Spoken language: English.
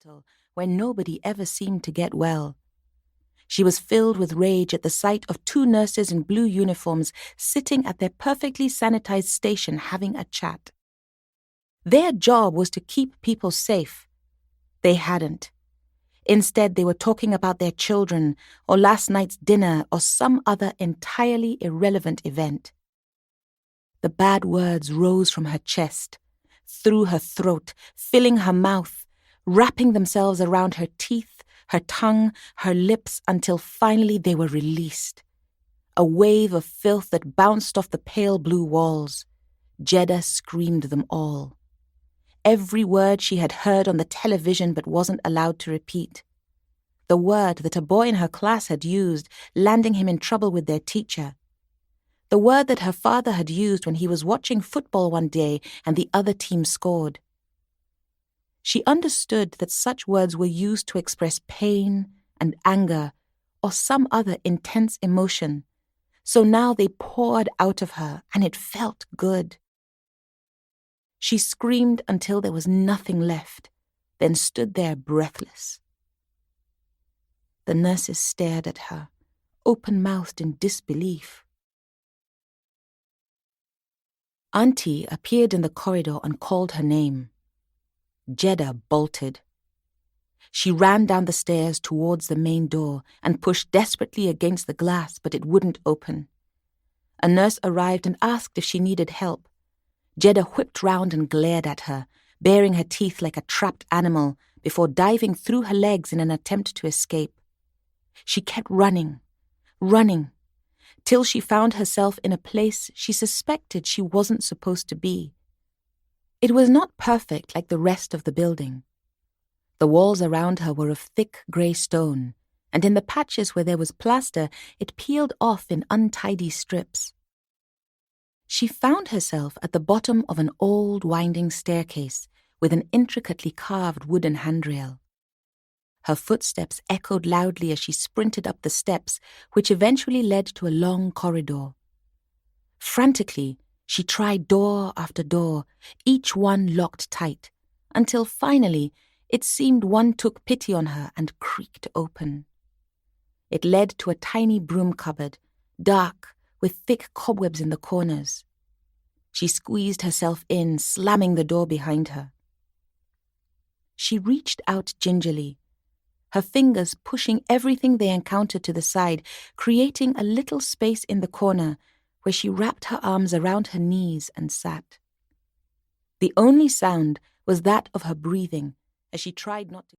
hospital where nobody ever seemed to get well. She was filled with rage at the sight of two nurses in blue uniforms sitting at their perfectly sanitized station having a chat. Their job was to keep people safe. They hadn't. Instead, they were talking about their children, or last night's dinner, or some other entirely irrelevant event. The bad words rose from her chest, through her throat, filling her mouth, wrapping themselves around her teeth, her tongue, her lips, until finally they were released. A wave of filth that bounced off the pale blue walls. Jeda screamed them all. Every word she had heard on the television but wasn't allowed to repeat. The word that a boy in her class had used, landing him in trouble with their teacher. The word that her father had used when he was watching football one day and the other team scored. She understood that such words were used to express pain and anger or some other intense emotion, so now they poured out of her and it felt good. She screamed until there was nothing left, then stood there breathless. The nurses stared at her, open-mouthed in disbelief. Auntie appeared in the corridor and called her name. Jeda bolted. She ran down the stairs towards the main door and pushed desperately against the glass, but it wouldn't open. A nurse arrived and asked if she needed help. Jeda whipped round and glared at her, baring her teeth like a trapped animal, before diving through her legs in an attempt to escape. She kept running, till she found herself in a place she suspected she wasn't supposed to be. It was not perfect like the rest of the building. The walls around her were of thick grey stone, and in the patches where there was plaster, it peeled off in untidy strips. She found herself at the bottom of an old winding staircase with an intricately carved wooden handrail. Her footsteps echoed loudly as she sprinted up the steps, which eventually led to a long corridor. Frantically, she tried door after door, each one locked tight, until finally it seemed one took pity on her and creaked open. It led to a tiny broom cupboard, dark, with thick cobwebs in the corners. She squeezed herself in, slamming the door behind her. She reached out gingerly, her fingers pushing everything they encountered to the side, creating a little space in the corner where she wrapped her arms around her knees and sat. The only sound was that of her breathing as she tried not to